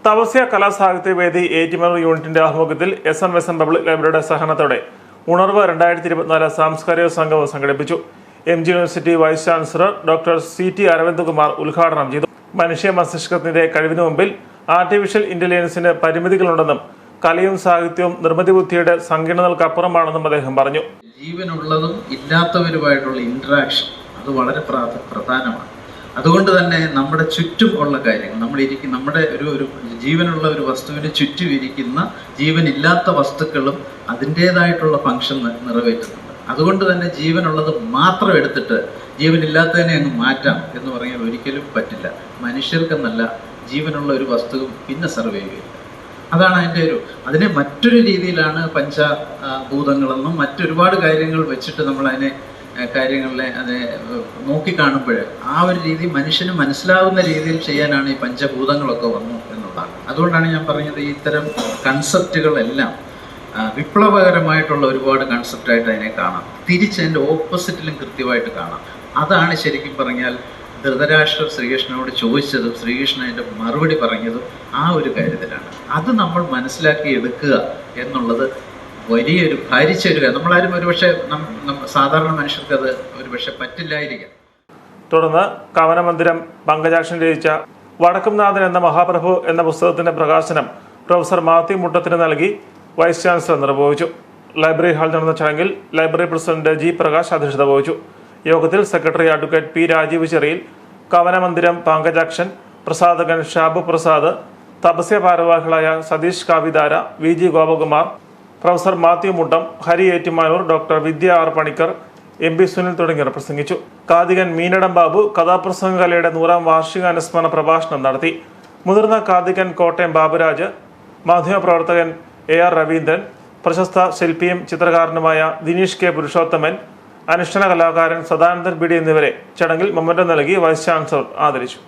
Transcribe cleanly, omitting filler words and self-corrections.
തപസ്യ കലാസാഹിത്യവേദി ഏറ്റുമാനൂർ യൂണിറ്റിന്റെ ആഭിമുഖ്യത്തിൽ SNVSN public ലൈബ്രറിയുടെ സഹകരണത്തോടെ ഉണർവ് 2024 സാംസ്കാരിക സംഗമം സംഘടിപ്പിച്ചു. MG university vice chancellor doctor CT Aravindakumar ഉദ്ഘാടനം ചെയ്തു. മനുഷ്യ മസ്തിഷ്കത്തിന്റെ കഴിവിന് മുമ്പിൽ ആർട്ടിഫിഷ്യൽ ഇന്റലിജൻസിന് പരിമിതികളുണ്ടെന്നും കലയും സാഹിത്യവും നിർമ്മിതി ബുദ്ധിയുടെ സങ്കീർണതകൾക്കപ്പുറമാണെന്നും അദ്ദേഹം പറഞ്ഞു. ജീവനുള്ളതും ഇല്ലാത്തവരുമായിട്ടുള്ള ഇന്ററാക്ഷൻ അത് വളരെ പ്രധാനമാണ്. അതുകൊണ്ട് തന്നെ നമ്മുടെ ചുറ്റും ഉള്ള കാര്യങ്ങൾ നമ്മുടെ ഒരു ജീവനുള്ള ഒരു വസ്തുവിന് ചുറ്റും ഇരിക്കുന്ന ജീവനില്ലാത്ത വസ്തുക്കളും അതിൻ്റെതായിട്ടുള്ള ഫംഗ്ഷൻ നിറവേറ്റുന്നുണ്ട്. അതുകൊണ്ട് തന്നെ ജീവനുള്ളത് മാത്രം എടുത്തിട്ട് ജീവനില്ലാത്തതിനെ അങ്ങ് മാറ്റാം എന്ന് പറഞ്ഞാൽ ഒരിക്കലും പറ്റില്ല. മനുഷ്യർക്കെന്നല്ല, ജീവനുള്ള ഒരു വസ്തുവും പിന്നെ സർവൈവ് ചെയ്യില്ല. അതാണ് അതിനെ മറ്റൊരു രീതിയിലാണ് പഞ്ചഭൂതങ്ങളെന്നും മറ്റൊരുപാട് കാര്യങ്ങൾ വെച്ചിട്ട് നമ്മൾ കാര്യങ്ങളെ നോക്കിക്കാണുമ്പോൾ ആ ഒരു രീതി മനുഷ്യന് മനസ്സിലാവുന്ന രീതിയിൽ ചെയ്യാനാണ് ഈ പഞ്ചഭൂതങ്ങളൊക്കെ വന്നു എന്നുള്ളതാണ്. അതുകൊണ്ടാണ് ഞാൻ പറഞ്ഞത് ഇത്തരം കൺസെപ്റ്റുകളെല്ലാം വിപ്ലവകരമായിട്ടുള്ള ഒരുപാട് കൺസെപ്റ്റായിട്ട് അതിനെ കാണാം. തിരിച്ച് അതിൻ്റെ ഓപ്പോസിറ്റിലും കൃത്യമായിട്ട് കാണാം. അതാണ് ശരിക്കും പറഞ്ഞാൽ ധൃതരാഷ്ട്രർ ശ്രീകൃഷ്ണനോട് ചോദിച്ചതും ശ്രീകൃഷ്ണൻ അതിൻ്റെ മറുപടി പറഞ്ഞതും ആ ഒരു കാര്യത്തിലാണ്. അത് നമ്മൾ മനസ്സിലാക്കി എടുക്കുക എന്നുള്ളത് വലിയൊരു ഭാരിച്ചൊരു കാര്യം. നമ്മളാരും ഒരുപക്ഷെ സാധാരണ മനുഷ്യർക്ക് അത് ഒരുപക്ഷെ പറ്റില്ലായിരിക്കാം. തുടർന്ന് കവനമന്ദിരം പങ്കജാക്ഷൻ രചിച്ച വടക്കുംനാഥൻ എന്ന മഹാപ്രഭു എന്ന പുസ്തകത്തിന്റെ പ്രകാശനം പ്രൊഫസർ മാത്യു മുട്ടത്തിന് നൽകി വൈസ് ചാൻസലർ നിർവഹിച്ചു. ലൈബ്രറി ഹാളിൽ നടന്ന ചടങ്ങിൽ ലൈബ്രറി പ്രസിഡന്റ് G പ്രകാശ് അധ്യക്ഷത വഹിച്ചു. യോഗത്തിൽ secretary advocate P Rajeev Cheriyil, Kavanamandiram Pankajakshan, പ്രസാധകൻ ഷാബു പ്രസാദ്, തപസ്യ ഭാരവാഹികളായ Satheesh Kavidhara, VG Gopakumar, professor Mathew Muttam, Hari Ettumanoor, doctor Vidya R Panicker, MP Sunil തുടങ്ങിയവർ പ്രസംഗിച്ചു. കാതികൻ മീനടം ബാബു കഥാപ്രസംഗ കലയുടെ 100ാം വാർഷിക അനുസ്മരണ പ്രഭാഷണം നടത്തി. മുതിർന്ന കാതികൻ കോട്ടയം ബാബുരാജ്, മാധ്യമപ്രവർത്തകൻ AR രവീന്ദ്രൻ, പ്രശസ്ത ശില്പിയും ചിത്രകാരനുമായ ദിനീഷ് K പുരുഷോത്തമൻ, അനുഷ്ഠാന കലാകാരൻ സദാനന്ദൻ BD എന്നിവരെ ചടങ്ങിൽ മൊമെന്റോ നൽകി വൈസ് ചാൻസലർ ആദരിച്ചു.